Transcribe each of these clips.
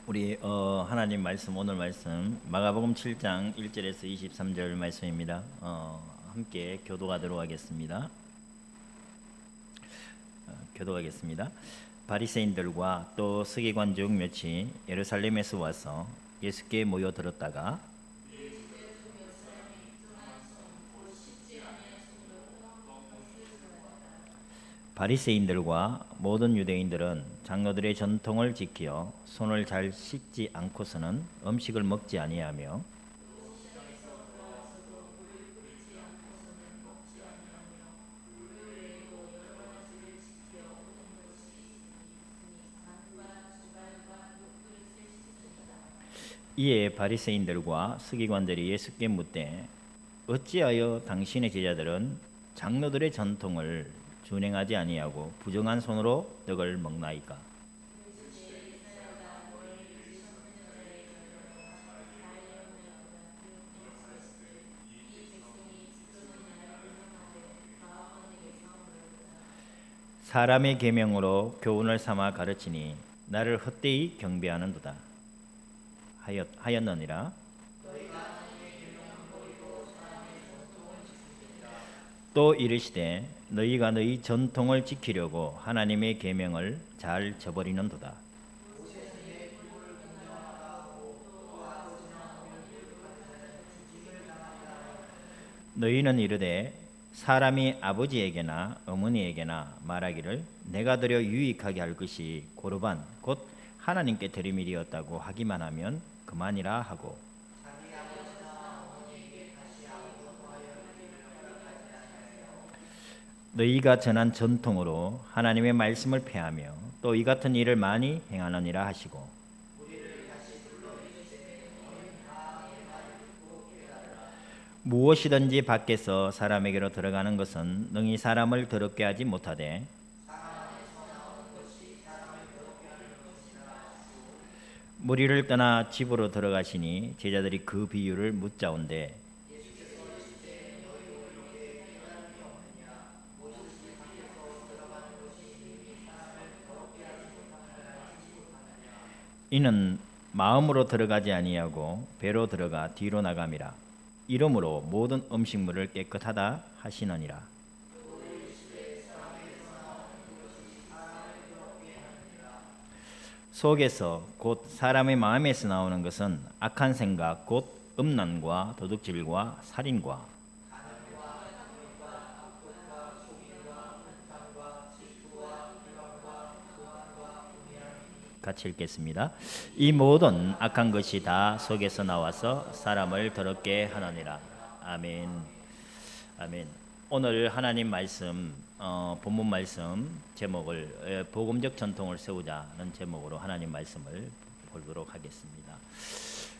우리 하나님 말씀 오늘 말씀 마가복음 7장 1절에서 23절 말씀입니다. 함께 교도하도록 하겠습니다. 교도하겠습니다. 바리새인들과 또 서기관 중 몇이 예루살렘에서 와서 예수께 모여들었다가 바리새인들과 모든 유대인들은 장로들의 전통을 지켜 손을 잘 씻지 않고서는 음식을 먹지 아니하며 이에 바리새인들과 서기관들이 예수께 묻되 어찌하여 당신의 제자들은 장로들의 전통을 준행하지 아니하고 부정한 손으로 떡을 먹나이까? 사람의 계명으로 교훈을 삼아 가르치니 나를 헛되이 경배하는도다 하였느니라. 또 이르시되 너희가 너희 전통을 지키려고 하나님의 계명을 잘 저버리는도다. 너희는 이르되 사람이 아버지에게나 어머니에게나 말하기를 내가 드려 유익하게 할 것이 고르반 곧 하나님께 드림이었다고 하기만 하면 그만이라 하고 너희가 전한 전통으로 하나님의 말씀을 폐하며 또 이 같은 일을 많이 행하느니라 하시고 무엇이든지 밖에서 사람에게로 들어가는 것은 능히 사람을 더럽게 하지 못하되 무리를 떠나 집으로 들어가시니 제자들이 그 비유를 묻자온데 이는 마음으로 들어가지 아니하고 배로 들어가 뒤로 나감이라. 이러므로 모든 음식물을 깨끗하다 하시느니라. 속에서 곧 사람의 마음에서 나오는 것은 악한 생각 곧 음란과 도둑질과 살인과 같이 읽겠습니다. 이 모든 악한 것이 다 속에서 나와서 사람을 더럽게 하느니라. 아멘. 아멘. 오늘 하나님 말씀 본문 말씀 제목을 복음적 전통을 세우자는 제목으로 하나님 말씀을 보도록 하겠습니다.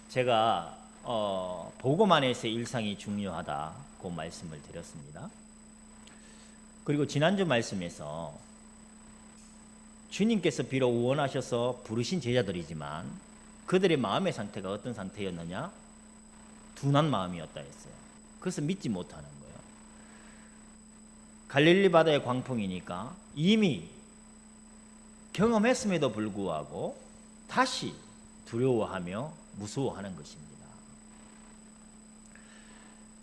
제가 복음 안에서 일상이 중요하다고 말씀을 드렸습니다. 그리고 지난주 말씀에서 주님께서 비록 원하셔서 부르신 제자들이지만 그들의 마음의 상태가 어떤 상태였느냐? 둔한 마음이었다 했어요. 그래서 믿지 못하는 거예요. 갈릴리 바다의 광풍이니까 이미 경험했음에도 불구하고 다시 두려워하며 무서워하는 것입니다.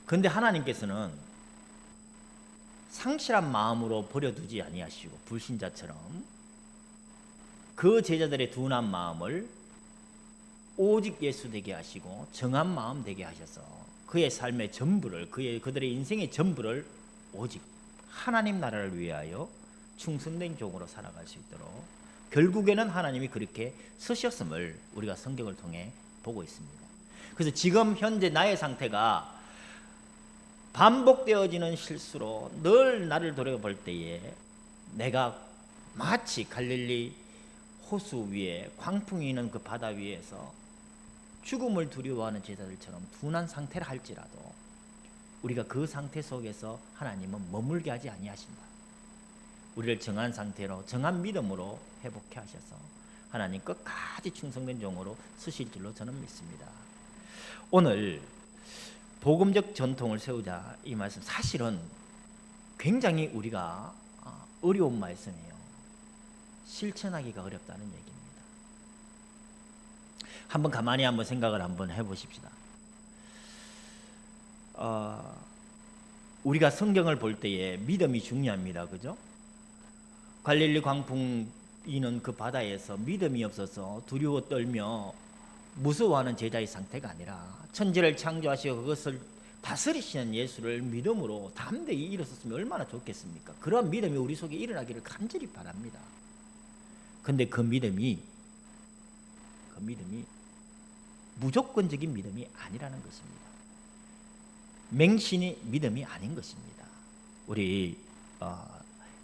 그런데 하나님께서는 상실한 마음으로 버려두지 아니하시고 불신자처럼 그 제자들의 둔한 마음을 오직 예수 되게 하시고 정한 마음 되게 하셔서 그의 삶의 전부를 그들의 인생의 전부를 오직 하나님 나라를 위하여 충성된 종으로 살아갈 수 있도록 결국에는 하나님이 그렇게 쓰셨음을 우리가 성경을 통해 보고 있습니다. 그래서 지금 현재 나의 상태가 반복되어지는 실수로 늘 나를 돌아볼 때에 내가 마치 갈릴리 호수 위에 광풍이 있는 그 바다 위에서 죽음을 두려워하는 제자들처럼 둔한 상태라 할지라도 우리가 그 상태 속에서 하나님은 머물게 하지 아니하신다. 우리를 정한 상태로 정한 믿음으로 회복해 하셔서 하나님 끝까지 충성된 종으로 쓰실 줄로 저는 믿습니다. 오늘 복음적 전통을 세우자 이 말씀 사실은 굉장히 우리가 어려운 말씀이에요. 실천하기가 어렵다는 얘기입니다. 한번 가만히 한번 생각을 한번 해보십시다. 우리가 성경을 볼 때에 믿음이 중요합니다. 그죠? 갈릴리 광풍 이는 그 바다에서 믿음이 없어서 두려워 떨며 무서워하는 제자의 상태가 아니라 천지를 창조하시고 그것을 다스리시는 예수를 믿음으로 담대히 일어섰으면 얼마나 좋겠습니까? 그러한 믿음이 우리 속에 일어나기를 간절히 바랍니다. 근데 그 믿음이 무조건적인 믿음이 아니라는 것입니다. 맹신이 믿음이 아닌 것입니다. 우리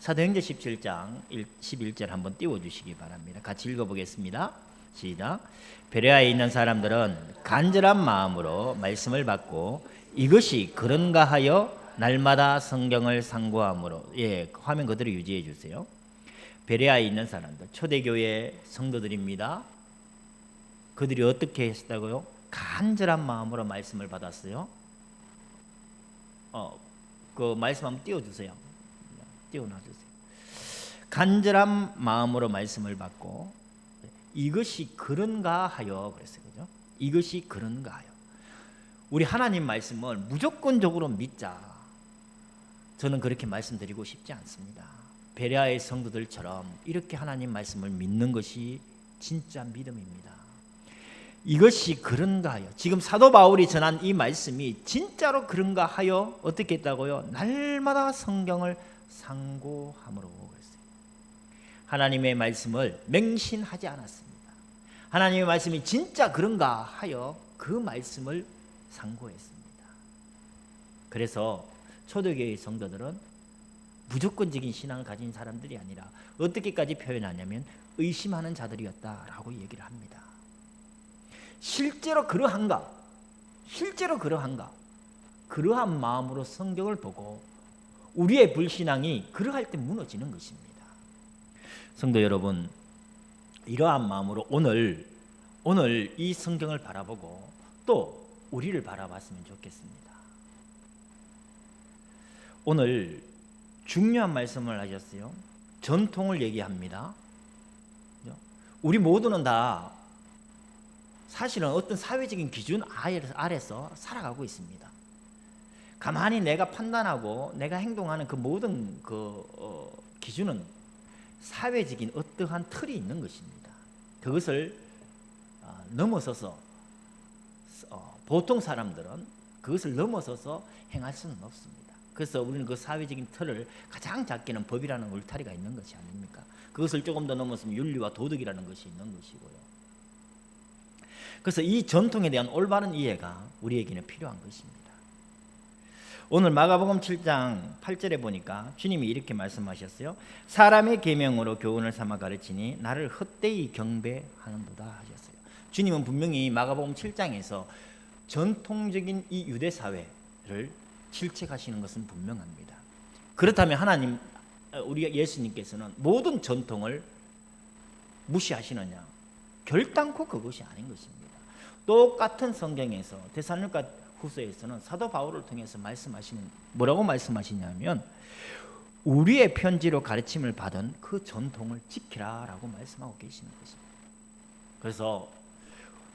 사도행전 17장 11절 한번 띄워주시기 바랍니다. 같이 읽어보겠습니다. 시작. 베레아에 있는 사람들은 간절한 마음으로 말씀을 받고 이것이 그런가 하여 날마다 성경을 상고함으로. 화면 그대로 유지해 주세요. 베레아에 있는 사람들, 초대교회 성도들입니다. 그들이 어떻게 했다고요? 간절한 마음으로 말씀을 받았어요. 그 말씀 한번 띄워주세요. 띄워놔주세요. 간절한 마음으로 말씀을 받고 이것이 그런가 하여 그랬어요. 그죠? 이것이 그런가 하여. 우리 하나님 말씀을 무조건적으로 믿자. 저는 그렇게 말씀드리고 싶지 않습니다. 베레아의 성도들처럼 이렇게 하나님 말씀을 믿는 것이 진짜 믿음입니다. 이것이 그런가 하여. 지금 사도 바울이 전한 이 말씀이 진짜로 그런가 하여 어떻게 했다고요? 날마다 성경을 상고함으로 그랬어요. 하나님의 말씀을 맹신하지 않았습니다. 하나님의 말씀이 진짜 그런가 하여 그 말씀을 상고했습니다. 그래서 초대교회의 성도들은 무조건적인 신앙을 가진 사람들이 아니라 어떻게까지 표현하냐면 의심하는 자들이었다라고 얘기를 합니다. 실제로 그러한가? 그러한 마음으로 성경을 보고 우리의 불신앙이 그러할 때 무너지는 것입니다. 성도 여러분, 이러한 마음으로 오늘 이 성경을 바라보고 또 우리를 바라봤으면 좋겠습니다. 오늘 중요한 말씀을 하셨어요. 전통을 얘기합니다. 우리 모두는 다 사실은 어떤 사회적인 기준 아래서 살아가고 있습니다. 가만히 내가 판단하고 내가 행동하는 그 모든 기준은 사회적인 어떠한 틀이 있는 것입니다. 그것을 넘어서서 보통 사람들은 그것을 넘어서서 행할 수는 없습니다. 그래서 우리는 그 사회적인 틀을 가장 작게는 법이라는 울타리가 있는 것이 아닙니까? 그것을 조금 더 넘어서면 윤리와 도덕이라는 것이 있는 것이고요. 그래서 이 전통에 대한 올바른 이해가 우리에게는 필요한 것입니다. 오늘 마가복음 7장 8절에 보니까 주님이 이렇게 말씀하셨어요. 사람의 계명으로 교훈을 삼아 가르치니 나를 헛되이 경배하는도다 하셨어요. 주님은 분명히 마가복음 7장에서 전통적인 이 유대 사회를 질책하시는 것은 분명합니다. 그렇다면 하나님, 우리 예수님께서는 모든 전통을 무시하시느냐? 결단코 그것이 아닌 것입니다. 똑같은 성경에서 데살로니가 후서에서는 사도 바울을 통해서 뭐라고 말씀하시냐면 우리의 편지로 가르침을 받은 그 전통을 지키라라고 말씀하고 계시는 것입니다. 그래서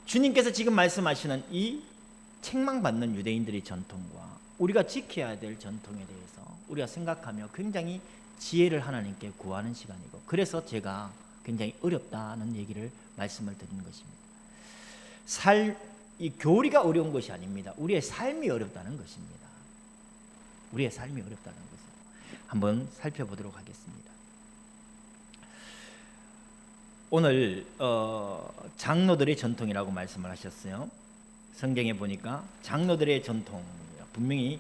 주님께서 지금 말씀하시는 이 책망받는 유대인들의 전통과 우리가 지켜야 될 전통에 대해서 우리가 생각하며 굉장히 지혜를 하나님께 구하는 시간이고, 그래서 제가 굉장히 어렵다는 얘기를 말씀을 드리는 것입니다. 이 교리가 어려운 것이 아닙니다. 우리의 삶이 어렵다는 것입니다. 우리의 삶이 어렵다는 것을 한번 살펴보도록 하겠습니다. 오늘 장로들의 전통이라고 말씀을 하셨어요. 성경에 보니까 장로들의 전통, 분명히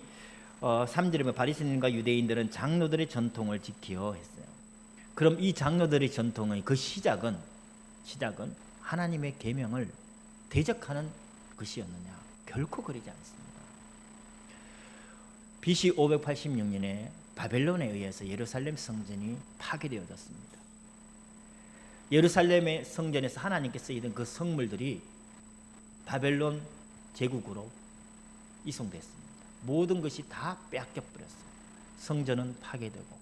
3절에 보면 바리새인과 유대인들은 장로들의 전통을 지키어 했어요. 그럼 이 장로들의 전통의 그 시작은 하나님의 계명을 대적하는 것이었느냐? 결코 그러지 않습니다. BC 586년에 바벨론에 의해서 예루살렘 성전이 파괴되어졌습니다. 예루살렘의 성전에서 하나님께 쓰이던 그 성물들이 바벨론 제국으로 이송됐습니다. 모든 것이 다 빼앗겨버렸어요. 성전은 파괴되고.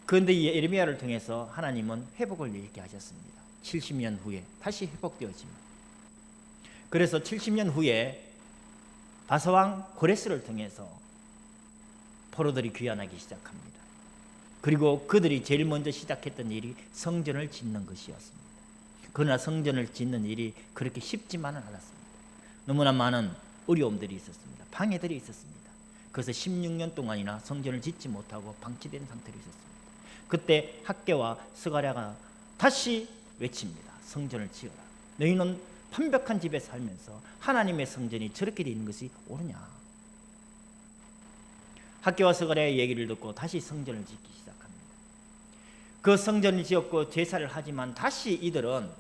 그런데 이 예레미야를 통해서 하나님은 회복을 얘기하셨습니다. 70년 후에 다시 회복되어집니다. 그래서 70년 후에 바사왕 고레스를 통해서 포로들이 귀환하기 시작합니다. 그리고 그들이 제일 먼저 시작했던 일이 성전을 짓는 것이었습니다. 그러나 성전을 짓는 일이 그렇게 쉽지만은 않았습니다. 너무나 많은 어려움들이 있었습니다. 방해들이 있었습니다. 그래서 16년 동안이나 성전을 짓지 못하고 방치된 상태로 있었습니다. 그때 학개와 스가랴가 다시 외칩니다. 성전을 지어라. 너희는 완벽한 집에 살면서 하나님의 성전이 저렇게 되어 있는 것이 옳으냐. 학개와 스가랴의 얘기를 듣고 다시 성전을 짓기 시작합니다. 그 성전을 지었고 제사를 하지만 다시 이들은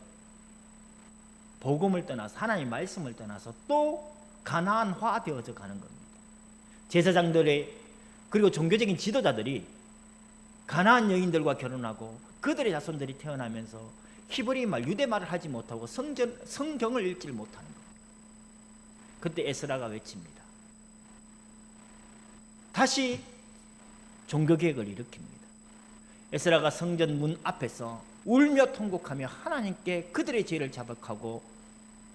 복음을 떠나서 하나님의 말씀을 떠나서 또 가나안화 되어져 가는 겁니다. 제사장들의 그리고 종교적인 지도자들이 가나안 여인들과 결혼하고 그들의 자손들이 태어나면서 히브리 말, 유대 말을 하지 못하고 성경을 읽지를 못하는 거예요. 그때 에스라가 외칩니다. 다시 종교개혁을 일으킵니다. 에스라가 성전 문 앞에서 울며 통곡하며 하나님께 그들의 죄를 자백하고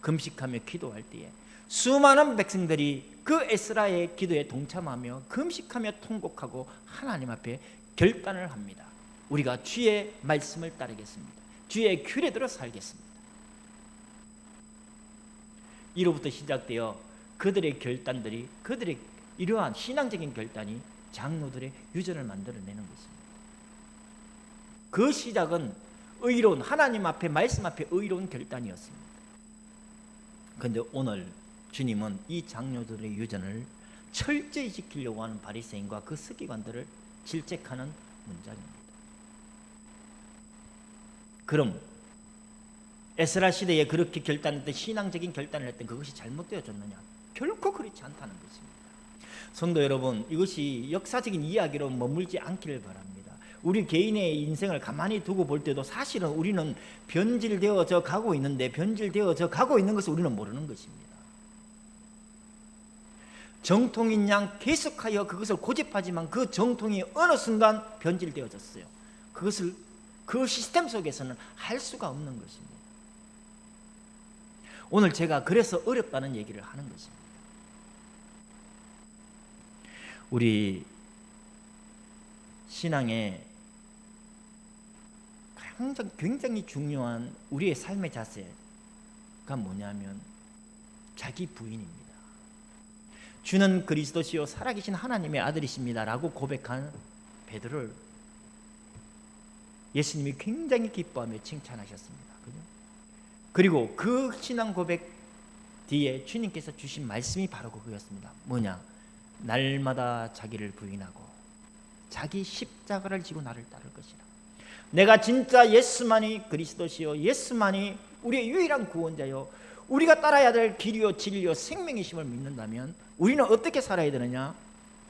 금식하며 기도할 때에 수많은 백성들이 그 에스라의 기도에 동참하며 금식하며 통곡하고 하나님 앞에 결단을 합니다. 우리가 주의 말씀을 따르겠습니다. 주의 규례 대로 살겠습니다. 이로부터 시작되어 그들의 결단들이 그들의 이러한 신앙적인 결단이 장로들의 유전을 만들어내는 것입니다. 그 시작은 의로운 하나님 앞에 말씀 앞에 의로운 결단이었습니다. 그런데 오늘 주님은 이 장로들의 유전을 철저히 지키려고 하는 바리새인과 그 서기관들을 질책하는 문장입니다. 그럼 에스라 시대에 그렇게 결단했던 신앙적인 결단을 했던 그것이 잘못되어졌느냐? 결코 그렇지 않다는 것입니다. 성도 여러분, 이것이 역사적인 이야기로 머물지 않기를 바랍니다. 우리 개인의 인생을 가만히 두고 볼 때도 사실은 우리는 변질되어져 가고 있는데 변질되어져 가고 있는 것을 우리는 모르는 것입니다. 정통인 양 계속하여 그것을 고집하지만 그 정통이 어느 순간 변질되어졌어요. 그것을 그 시스템 속에서는 할 수가 없는 것입니다. 오늘 제가 그래서 어렵다는 얘기를 하는 것입니다. 우리 신앙에 굉장히 중요한 우리의 삶의 자세가 뭐냐면 자기 부인입니다. 주는 그리스도시요 살아계신 하나님의 아들이십니다 라고 고백한 베드로를 예수님이 굉장히 기뻐하며 칭찬하셨습니다. 그죠? 그리고 그 신앙 고백 뒤에 주님께서 주신 말씀이 바로 그거였습니다. 뭐냐? 날마다 자기를 부인하고 자기 십자가를 지고 나를 따를 것이라. 내가 진짜 예수만이 그리스도시요 예수만이 우리의 유일한 구원자요 우리가 따라야 될 길이요 진리요 생명이심을 믿는다면 우리는 어떻게 살아야 되느냐?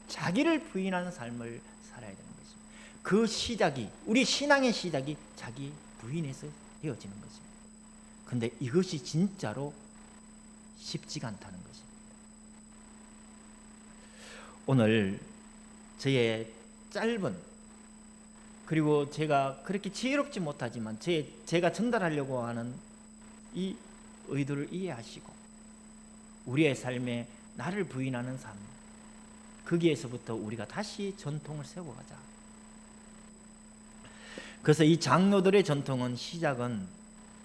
자기를 부인하는 삶을 살아야 되는 것입니다. 그 시작이 우리 신앙의 시작이 자기 부인에서 되어지는 것입니다. 그런데 이것이 진짜로 쉽지가 않다는 것입니다. 오늘 저의 짧은 그리고 제가 그렇게 지혜롭지 못하지만 제가 전달하려고 하는 이 의도를 이해하시고 우리의 삶에 나를 부인하는 삶 거기에서부터 우리가 다시 전통을 세워가자. 그래서 이 장로들의 전통은 시작은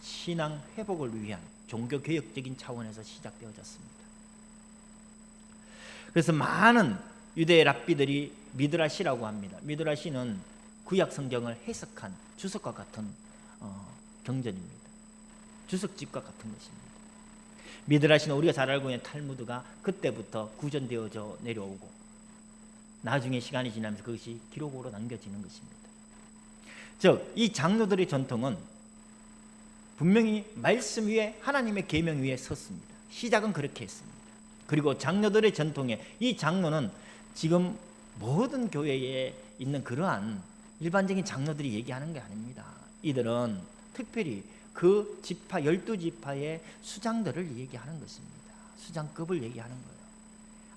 신앙 회복을 위한 종교개혁적인 차원에서 시작되어졌습니다. 그래서 많은 유대 랍비들이 미드라시라고 합니다. 미드라시는 구약 성경을 해석한 주석과 같은 경전입니다. 주석집과 같은 것입니다. 미드라시는 우리가 잘 알고 있는 탈무드가 그때부터 구전되어져 내려오고 나중에 시간이 지나면서 그것이 기록으로 남겨지는 것입니다. 즉, 이 장로들의 전통은 분명히 말씀 위에 하나님의 계명 위에 섰습니다. 시작은 그렇게 했습니다. 그리고 장로들의 전통에 이 장로는 지금 모든 교회에 있는 그러한 일반적인 장로들이 얘기하는 게 아닙니다. 이들은 특별히 그 지파 12지파의 수장들을 얘기하는 것입니다. 수장급을 얘기하는 거예요.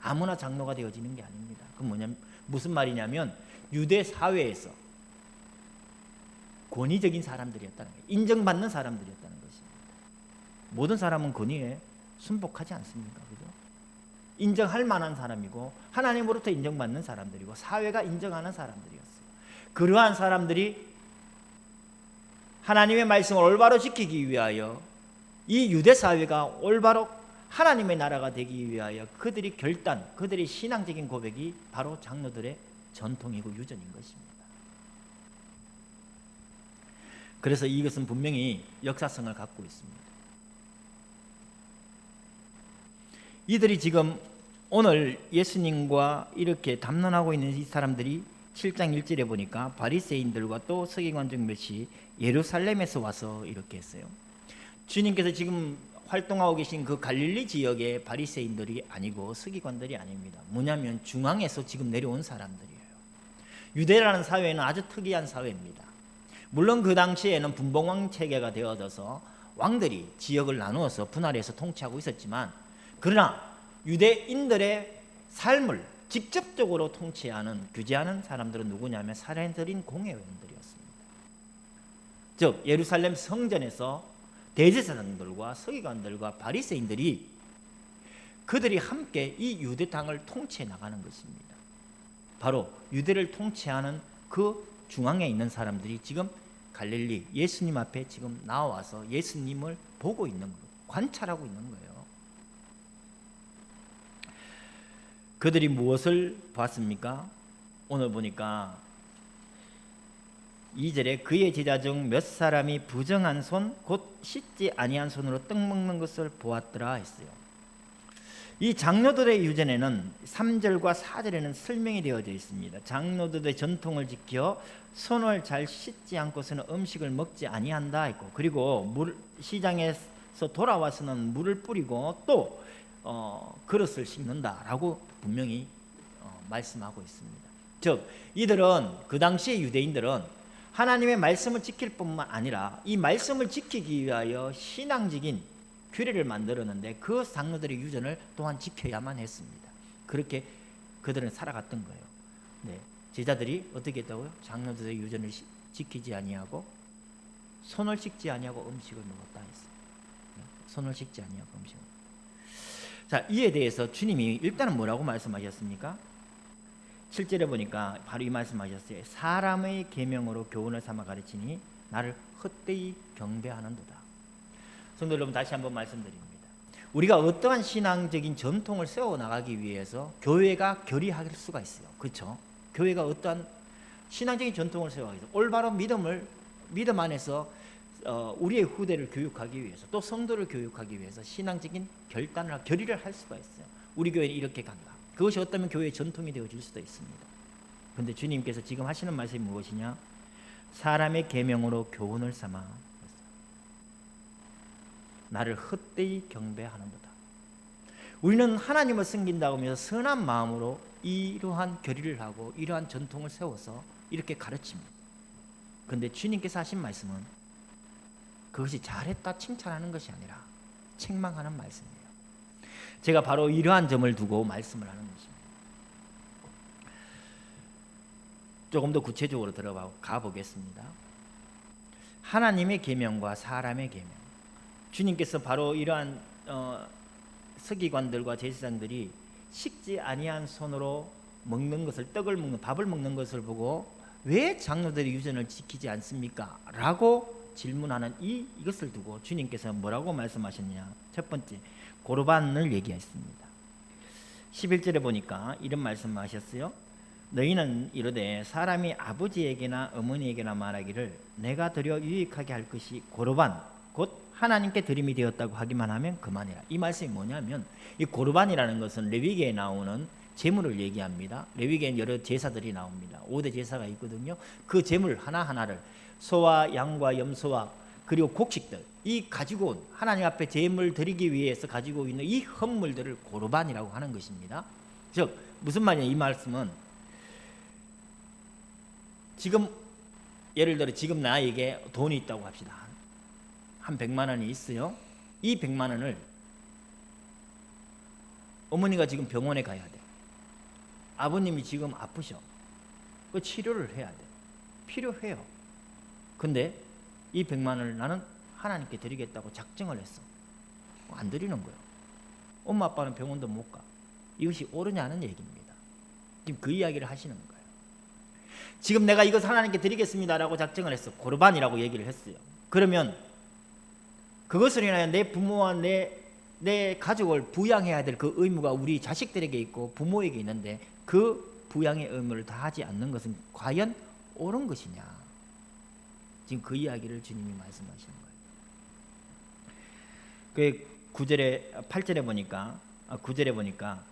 아무나 장로가 되어지는 게 아닙니다. 그건 무슨 말이냐면 유대 사회에서 권위적인 사람들이었다는 거예요. 인정받는 사람들이었다는 것입니다. 모든 사람은 권위에 순복하지 않습니까? 그죠? 인정할 만한 사람이고 하나님으로부터 인정받는 사람들이고 사회가 인정하는 사람들이었어요. 그러한 사람들이 하나님의 말씀을 올바로 지키기 위하여 이 유대 사회가 올바로 하나님의 나라가 되기 위하여 그들이 그들의 신앙적인 고백이 바로 장로들의 전통이고 유전인 것입니다. 그래서 이것은 분명히 역사성을 갖고 있습니다. 이들이 지금 오늘 예수님과 이렇게 담론하고 있는 이 사람들이 7장 1절에 보니까 바리새인들과 또 서기관 중 몇이 예루살렘에서 와서 이렇게 했어요. 주님께서 지금 활동하고 계신 그 갈릴리 지역의 바리새인들이 아니고 서기관들이 아닙니다. 뭐냐면 중앙에서 지금 내려온 사람들이에요. 유대라는 사회는 아주 특이한 사회입니다. 물론 그 당시에는 분봉왕 체계가 되어져서 왕들이 지역을 나누어서 분할해서 통치하고 있었지만, 그러나 유대인들의 삶을 직접적으로 통치하는, 규제하는 사람들은 누구냐면 사내들인 공회원들이었습니다. 즉 예루살렘 성전에서 대제사장들과 서기관들과 바리새인들이 그들이 함께 이 유대 땅을 통치해 나가는 것입니다. 바로 유대를 통치하는 그 중앙에 있는 사람들이 지금 갈릴리 예수님 앞에 지금 나와서 예수님을 보고 있는 거예요. 관찰하고 있는 거예요. 그들이 무엇을 봤습니까? 오늘 보니까 2절에 그의 제자 중 몇 사람이 부정한 손 곧 씻지 아니한 손으로 떡 먹는 것을 보았더라 했어요. 이 장로들의 유전에는 3절과 4절에는 설명이 되어져 있습니다. 장로들의 전통을 지켜 손을 잘 씻지 않고서는 음식을 먹지 아니한다 했고, 그리고 시장에서 돌아와서는 물을 뿌리고 또 그릇을 씻는다라고 분명히 말씀하고 있습니다. 즉 이들은, 그 당시의 유대인들은 하나님의 말씀을 지킬 뿐만 아니라 이 말씀을 지키기 위하여 신앙적인 규례를 만들었는데 그 장로들의 유전을 또한 지켜야만 했습니다. 그렇게 그들은 살아갔던 거예요. 네. 제자들이 어떻게 했다고요? 장로들의 유전을 지키지 아니하고 손을 씻지 아니하고 음식을 먹었다 했어요. 네. 손을 씻지 아니하고 음식을. 자, 이에 대해서 주님이 일단은 뭐라고 말씀하셨습니까? 7절에 보니까 바로 이 말씀하셨어요. 사람의 계명으로 교훈을 삼아 가르치니 나를 헛되이 경배하는도다. 성도 여러분, 다시 한번 말씀드립니다. 우리가 어떠한 신앙적인 전통을 세워나가기 위해서 교회가 결의할 수가 있어요. 그렇죠? 교회가 어떠한 신앙적인 전통을 세워가기 위해서 올바른 믿음 안에서 우리의 후대를 교육하기 위해서, 또 성도를 교육하기 위해서 신앙적인 결의를 할 수가 있어요. 우리 교회는 이렇게 간다. 그것이 어쩌면 교회의 전통이 되어질 수도 있습니다. 그런데 주님께서 지금 하시는 말씀이 무엇이냐? 사람의 계명으로 교훈을 삼아 나를 헛되이 경배하는도다. 우리는 하나님을 섬긴다고 하면서 선한 마음으로 이러한 결의를 하고 이러한 전통을 세워서 이렇게 가르칩니다. 그런데 주님께서 하신 말씀은 그것이 잘했다 칭찬하는 것이 아니라 책망하는 말씀이에요. 제가 바로 이러한 점을 두고 말씀을 하는 것입니다. 조금 더 구체적으로 들어가 보겠습니다. 하나님의 계명과 사람의 계명. 주님께서 바로 이러한 서기관들과 제사장들이 식지 아니한 손으로 먹는 것을, 밥을 먹는 것을 보고 왜 장로들이 유전을 지키지 않습니까? 라고 질문하는 이것을 두고 주님께서 뭐라고 말씀하셨냐? 첫 번째, 고르반을 얘기했습니다. 11절에 보니까 이런 말씀하셨어요. 너희는 이르되 사람이 아버지에게나 어머니에게나 말하기를 내가 드려 유익하게 할 것이 고르반 곧 하나님께 드림이 되었다고 하기만 하면 그만이라. 이 말씀이 뭐냐면, 이 고르반이라는 것은 레위기에 나오는 제물을 얘기합니다. 레위기에는 여러 제사들이 나옵니다. 5대 제사가 있거든요. 그 제물 하나하나를 소와 양과 염소와 그리고 곡식들, 이 가지고 온 하나님 앞에 제물 드리기 위해서 가지고 있는 이 헌물들을 고르반이라고 하는 것입니다. 즉 무슨 말이냐? 이 말씀은 지금 예를 들어 지금 나에게 돈이 있다고 합시다. 한 100만 원이 있어요. 이 100만 원을 어머니가 지금 병원에 가야 돼. 아버님이 지금 아프셔. 그 치료를 해야 돼. 필요해요. 근데 이 100만을 나는 하나님께 드리겠다고 작정을 했어. 안 드리는 거예요. 엄마 아빠는 병원도 못 가. 이것이 옳으냐는 얘기입니다. 지금 그 이야기를 하시는 거예요. 지금 내가 이것 하나님께 드리겠습니다라고 작정을 했어. 고르반이라고 얘기를 했어요. 그러면 그것을 인하여 내 부모와 내 가족을 부양해야 될 그 의무가 우리 자식들에게 있고 부모에게 있는데 그 부양의 의무를 다하지 않는 것은 과연 옳은 것이냐. 지금 그 이야기를 주님이 말씀하시는 거예요. 그 8절에 보니까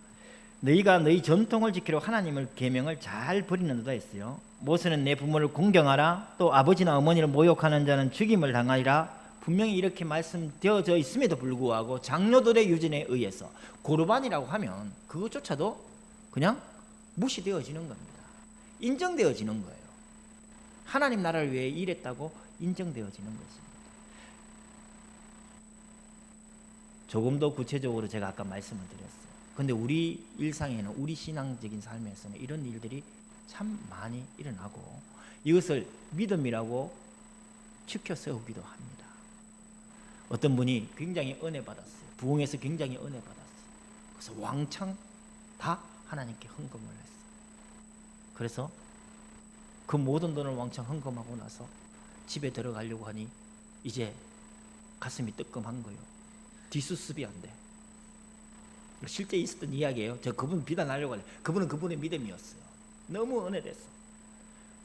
너희가 너희 전통을 지키려 하나님의 계명을 잘 버리는도다 했어요. 모세는 내 부모를 공경하라, 또 아버지나 어머니를 모욕하는 자는 죽임을 당하리라. 분명히 이렇게 말씀되어져 있음에도 불구하고 장로들의 유전에 의해서 고르반이라고 하면 그것조차도 그냥 무시되어지는 겁니다. 인정되어지는 거예요. 하나님 나라를 위해 일했다고 인정되어지는 것입니다. 조금 더 구체적으로 제가 아까 말씀을 드렸어요. 근데 우리 일상에는, 우리 신앙적인 삶에서는 이런 일들이 참 많이 일어나고 이것을 믿음이라고 지켜 세우기도 합니다. 어떤 분이 굉장히 은혜 받았어요. 부흥에서 굉장히 은혜 받았어요. 그래서 왕창 다 하나님께 헌금을 했어요. 그래서 그 모든 돈을 왕창 헌금하고 나서 집에 들어가려고 하니 이제 가슴이 뜨끔한 거예요. 뒷수습이 안 돼. 실제 있었던 이야기예요. 저 그분 비난하려고 하네. 그분은 그분의 믿음이었어요. 너무 은혜됐어.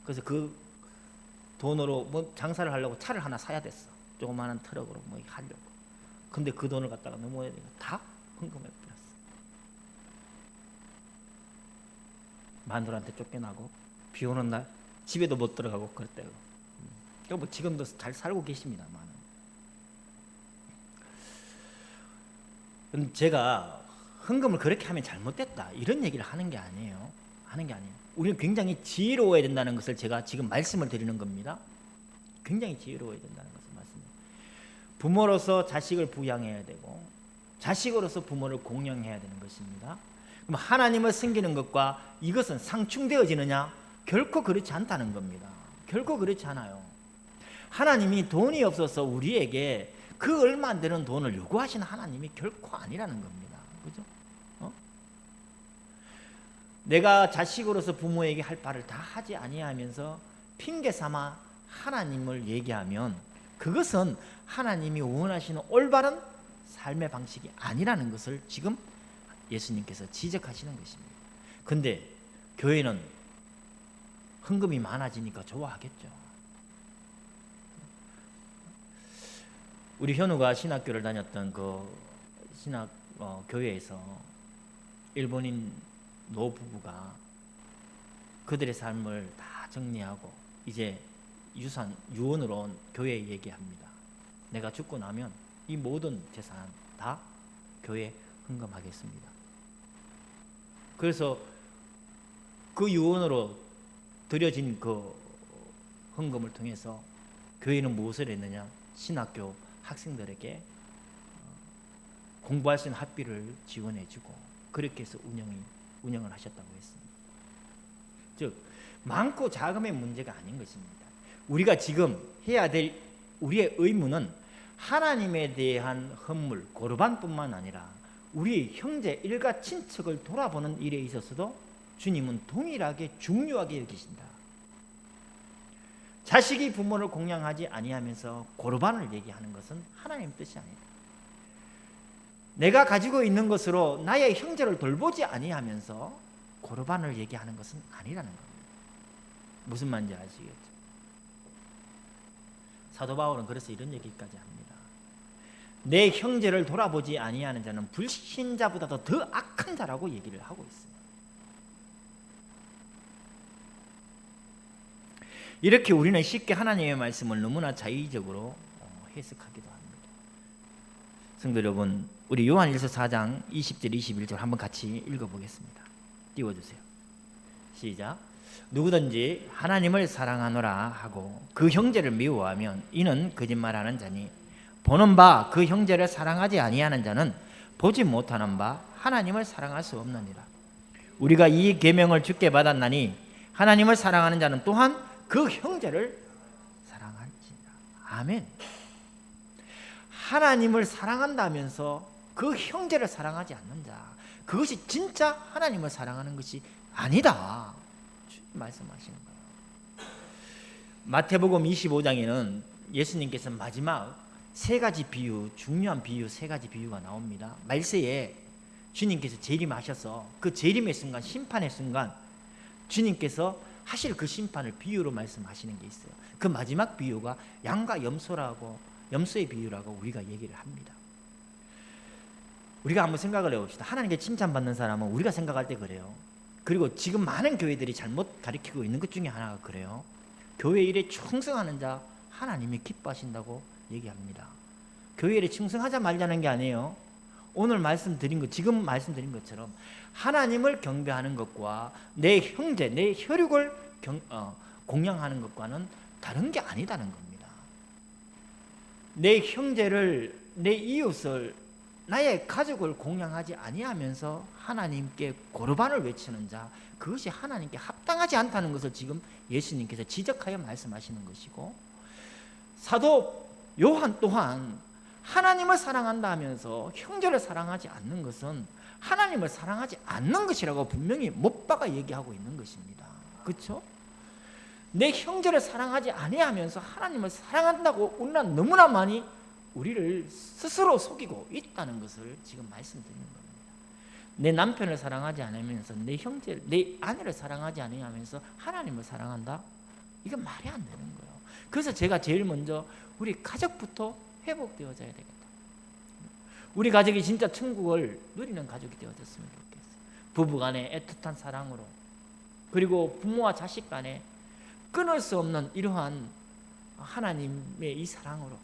그래서 그 돈으로 뭐 장사를 하려고 차를 하나 사야 됐어. 조그마한 트럭으로 뭐 하려고. 근데 그 돈을 갖다가 너무 다 헌금해 버렸어. 마누라한테 쫓겨나고 비 오는 날 집에도 못 들어가고 그랬대요. 뭐 지금도 잘 살고 계십니다만. 제가 헌금을 그렇게 하면 잘못됐다 이런 얘기를 하는 게 아니에요. 우리는 굉장히 지혜로워야 된다는 것을 제가 지금 말씀을 드리는 겁니다. 굉장히 지혜로워야 된다는 것을 말씀드립니다. 부모로서 자식을 부양해야 되고 자식으로서 부모를 공경해야 되는 것입니다. 그럼 하나님을 섬기는 것과 이것은 상충되어지느냐? 결코 그렇지 않다는 겁니다. 결코 그렇지 않아요. 하나님이 돈이 없어서 우리에게 그 얼마 안 되는 돈을 요구하시는 하나님이 결코 아니라는 겁니다. 그죠? 내가 자식으로서 부모에게 할 바를 다 하지 아니하면서 핑계 삼아 하나님을 얘기하면 그것은 하나님이 원하시는 올바른 삶의 방식이 아니라는 것을 지금 예수님께서 지적하시는 것입니다. 근데 교회는 헌금이 많아지니까 좋아하겠죠. 우리 현우가 신학교를 다녔던 그 교회에서 일본인 노부부가 그들의 삶을 다 정리하고 이제 유언으로 교회에 얘기합니다. 내가 죽고 나면 이 모든 재산 다 교회에 헌금하겠습니다. 그래서 그 유언으로 드려진 그 헌금을 통해서 교회는 무엇을 했느냐? 신학교 학생들에게 공부할 수 있는 학비를 지원해주고 그렇게 해서 운영을 하셨다고 했습니다. 즉 많고 자금의 문제가 아닌 것입니다. 우리가 지금 해야 될 우리의 의무는 하나님에 대한 헌물, 고르반뿐만 아니라 우리 형제, 일가, 친척을 돌아보는 일에 있어서도 주님은 동일하게 중요하게 여기신다. 자식이 부모를 공양하지 아니하면서 고르반을 얘기하는 것은 하나님 뜻이 아니다. 내가 가지고 있는 것으로 나의 형제를 돌보지 아니하면서 고르반을 얘기하는 것은 아니라는 겁니다. 무슨 말인지 아시겠죠? 사도 바울은 그래서 이런 얘기까지 합니다. 내 형제를 돌아보지 아니하는 자는 불신자보다도 더 악한 자라고 얘기를 하고 있어요. 이렇게 우리는 쉽게 하나님의 말씀을 너무나 자의적으로 해석하기도 합니다. 성도 여러분, 우리 요한일서 4장 20절 21절 한번 같이 읽어보겠습니다. 띄워주세요. 시작. 누구든지 하나님을 사랑하노라 하고 그 형제를 미워하면 이는 거짓말하는 자니 보는 바 그 형제를 사랑하지 아니하는 자는 보지 못하는 바 하나님을 사랑할 수 없느니라. 우리가 이 계명을 주께 받았나니 하나님을 사랑하는 자는 또한 그 형제를 사랑할 아멘. 하나님을 사랑한다면서 그 형제를 사랑하지 않는 자, 그것이 진짜 하나님을 사랑하는 것이 아니다. 주님 말씀하시는 거예요. 마태복음 25장에는 예수님께서 마지막 세 가지 비유, 중요한 비유 세 가지 비유가 나옵니다. 말세에 주님께서 재림하셔서 그 재림의 순간, 심판의 순간 주님께서 하실 그 심판을 비유로 말씀하시는 게 있어요. 그 마지막 비유가 양과 염소라고, 염소의 비유라고 우리가 얘기를 합니다. 우리가 한번 생각을 해봅시다. 하나님께 칭찬받는 사람은 우리가 생각할 때 그래요. 그리고 지금 많은 교회들이 잘못 가르치고 있는 것 중에 하나가 그래요. 교회 일에 충성하는 자 하나님이 기뻐하신다고 얘기합니다. 교회 일에 충성하자 말자는 게 아니에요. 오늘 말씀드린 것, 지금 말씀드린 것처럼 하나님을 경배하는 것과 내 형제, 내 혈육을 공양하는 것과는 다른 게 아니다는 겁니다. 내 형제를, 내 이웃을, 나의 가족을 공양하지 아니하면서 하나님께 고르반을 외치는 자, 그것이 하나님께 합당하지 않다는 것을 지금 예수님께서 지적하여 말씀하시는 것이고, 사도 요한 또한 하나님을 사랑한다 하면서 형제를 사랑하지 않는 것은 하나님을 사랑하지 않는 것이라고 분명히 못 박아 얘기하고 있는 것입니다. 그렇죠? 내 형제를 사랑하지 아니하면서 하나님을 사랑한다고 우리는 너무나 많이 우리를 스스로 속이고 있다는 것을 지금 말씀드리는 겁니다. 내 남편을 사랑하지 않으면서 내 형제, 내 아내를 사랑하지 않으면서 하나님을 사랑한다? 이건 말이 안 되는 거예요. 그래서 제가 제일 먼저 우리 가족부터 회복되어져야 되겠다. 우리 가족이 진짜 천국을 누리는 가족이 되어졌으면 좋겠어요. 부부간의 애틋한 사랑으로, 그리고 부모와 자식 간에 끊을 수 없는 이러한 하나님의 이 사랑으로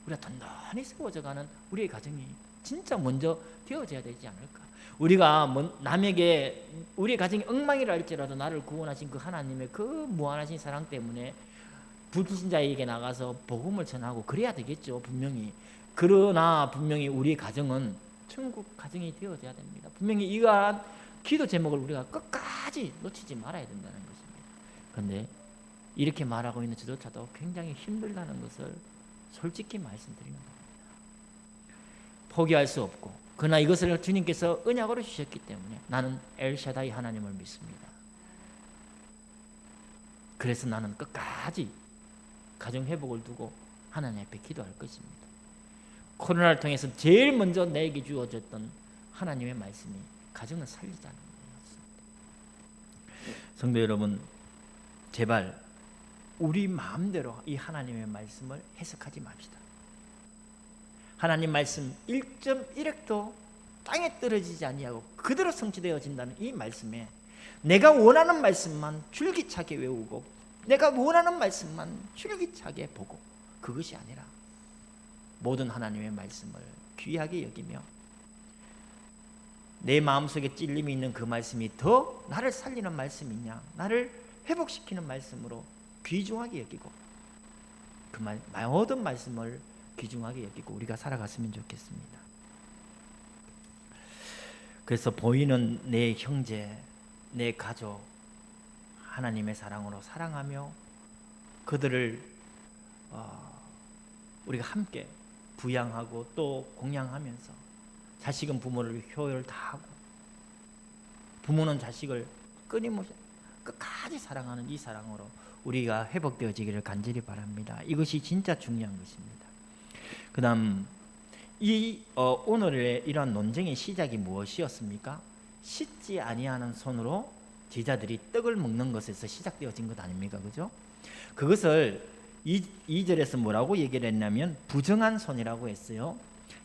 우리가 단단히 세워져가는 우리의 가정이 진짜 먼저 되어져야 되지 않을까. 우리가 남에게 우리의 가정이 엉망이라 할지라도 나를 구원하신 그 하나님의 그 무한하신 사랑 때문에 불신자에게 나가서 복음을 전하고 그래야 되겠죠, 분명히. 그러나 분명히 우리의 가정은 천국 가정이 되어져야 됩니다. 분명히 이러한 기도 제목을 우리가 끝까지 놓치지 말아야 된다는 것입니다. 그런데 이렇게 말하고 있는 저조차도 굉장히 힘들다는 것을 솔직히 말씀드리는 겁니다. 포기할 수 없고, 그러나 이것을 주님께서 언약으로 주셨기 때문에 나는 엘샤다이 하나님을 믿습니다. 그래서 나는 끝까지 가정 회복을 두고 하나님 앞에 기도할 것입니다. 코로나를 통해서 제일 먼저 내게 주어졌던 하나님의 말씀이 가정을 살리자는 것이었습니다. 성도 여러분, 제발 우리 마음대로 이 하나님의 말씀을 해석하지 맙시다. 하나님 말씀 1.1획도 땅에 떨어지지 아니하고 그대로 성취되어진다는 이 말씀에 내가 원하는 말씀만 줄기차게 외우고 내가 원하는 말씀만 줄기차게 보고, 그것이 아니라 모든 하나님의 말씀을 귀하게 여기며 내 마음속에 찔림이 있는 그 말씀이 더 나를 살리는 말씀이냐, 나를 회복시키는 말씀으로 귀중하게 여기고 그 모든 말씀을 귀중하게 여기고 우리가 살아갔으면 좋겠습니다. 그래서 보이는 내 형제, 내 가족, 하나님의 사랑으로 사랑하며 그들을 우리가 함께 부양하고 또 공양하면서, 자식은 부모를 효를 다하고 부모는 자식을 끊임없이 끝까지 사랑하는 이 사랑으로 우리가 회복되어지기를 간절히 바랍니다. 이것이 진짜 중요한 것입니다. 그 다음 오늘의 이러한 논쟁의 시작이 무엇이었습니까? 씻지 아니하는 손으로 제자들이 떡을 먹는 것에서 시작되어진 것 아닙니까? 그죠? 그것을 2절에서 뭐라고 얘기를 했냐면 부정한 손이라고 했어요.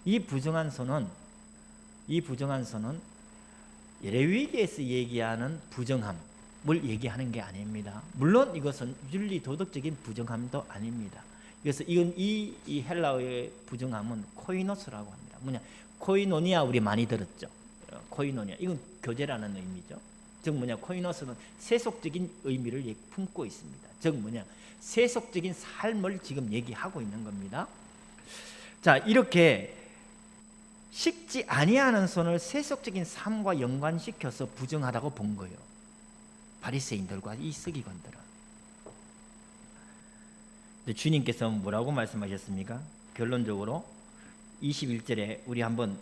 이 부정한 손은 레위기에서 얘기하는 부정함을 얘기하는 게 아닙니다. 물론 이것은 윤리 도덕적인 부정함도 아닙니다. 그래서 이 헬라어의 부정함은 코이노스라고 합니다. 뭐냐? 코이노니아 우리 많이 들었죠. 코이노니아, 이건 교제라는 의미죠. 즉 뭐냐? 코이노스는 세속적인 의미를 품고 있습니다. 즉 뭐냐? 세속적인 삶을 지금 얘기하고 있는 겁니다. 자, 이렇게 씻지 아니하는 손을 세속적인 삶과 연관시켜서 부정하다고 본 거예요. 바리새인들과 이 서기관들은. 주님께서 뭐라고 말씀하셨습니까? 결론적으로 21절에 우리 한번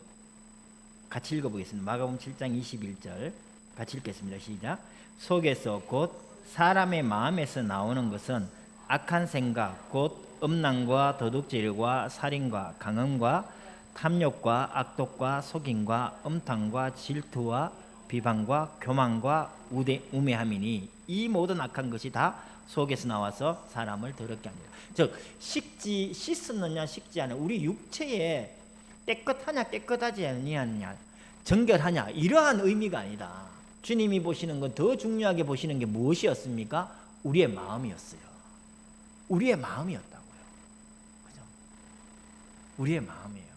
같이 읽어보겠습니다. 마가복음 7장 21절 같이 읽겠습니다. 시작. 속에서 곧 사람의 마음에서 나오는 것은 악한 생각 곧 음란과 도둑질과 살인과 강음과 탐욕과 악독과 속임과 음탕과 질투와 비방과 교만과 우매함이니 이 모든 악한 것이 다 속에서 나와서 사람을 더럽게 합니다. 즉 씻었느냐 씻지 않느냐, 우리 육체에 깨끗하냐 깨끗하지 아니하느냐, 정결하냐, 이러한 의미가 아니다. 주님이 보시는 건, 더 중요하게 보시는 게 무엇이었습니까? 우리의 마음이었어요. 우리의 마음이었다고요. 그죠? 우리의 마음이에요.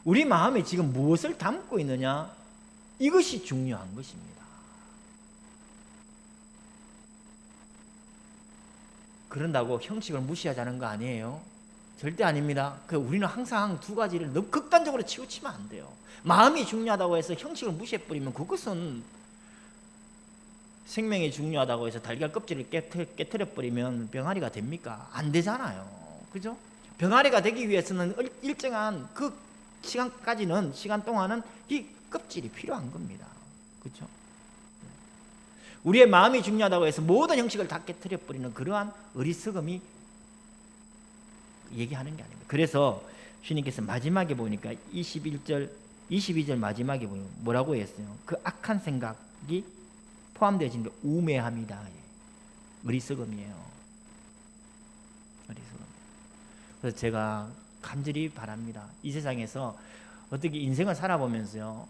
우리 마음에 지금 무엇을 담고 있느냐, 이것이 중요한 것입니다. 그런다고 형식을 무시하자는 거 아니에요. 절대 아닙니다. 우리는 항상 두 가지를 너무 극단적으로 치우치면 안 돼요. 마음이 중요하다고 해서 형식을 무시해버리면 그것은, 생명이 중요하다고 해서 달걀 껍질을 깨트려버리면 병아리가 됩니까? 안 되잖아요. 그죠? 병아리가 되기 위해서는 일정한 그 시간 동안은 이 껍질이 필요한 겁니다. 그렇죠? 우리의 마음이 중요하다고 해서 모든 형식을 다 깨트려버리는 그러한 어리석음이 얘기하는 게 아닙니다. 그래서 주님께서 마지막에 보니까 22절 마지막에 보면 뭐라고 했어요? 그 악한 생각이 포함되어진 게 우매함이다. 어리석음이에요. 어리석음. 그래서 제가 간절히 바랍니다. 이 세상에서 어떻게 인생을 살아보면서요,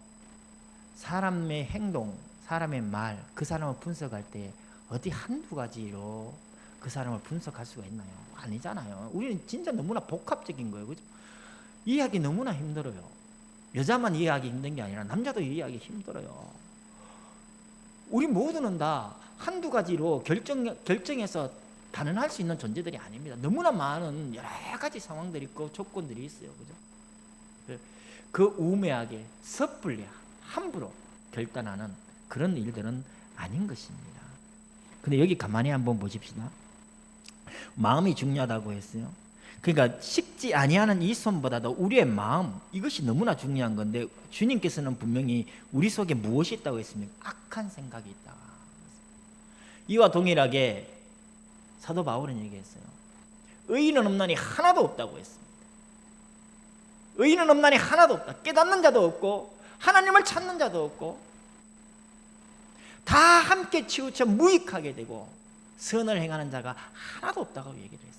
사람의 행동, 사람의 말, 그 사람을 분석할 때 어디 한두 가지로 그 사람을 분석할 수가 있나요? 아니잖아요. 우리는 진짜 너무나 복합적인 거예요. 그죠? 이해하기 너무나 힘들어요. 여자만 이해하기 힘든 게 아니라 남자도 이해하기 힘들어요. 우리 모두는 다 한두 가지로 결정해서 단언할 수 있는 존재들이 아닙니다. 너무나 많은 여러 가지 상황들이 있고 조건들이 있어요. 그죠? 그 우매하게 섣불리 함부로 결단하는 그런 일들은 아닌 것입니다. 근데 여기 가만히 한번 보십시다. 마음이 중요하다고 했어요. 그러니까 식지 아니하는 이 손보다도 우리의 마음, 이것이 너무나 중요한 건데, 주님께서는 분명히 우리 속에 무엇이 있다고 했습니까? 악한 생각이 있다. 이와 동일하게 사도 바울은 얘기했어요. 의인은 없나니 하나도 없다고 했습니다. 의인은 없나니 하나도 없다. 깨닫는 자도 없고 하나님을 찾는 자도 없고 다 함께 치우쳐 무익하게 되고 선을 행하는 자가 하나도 없다고 얘기를 했어요.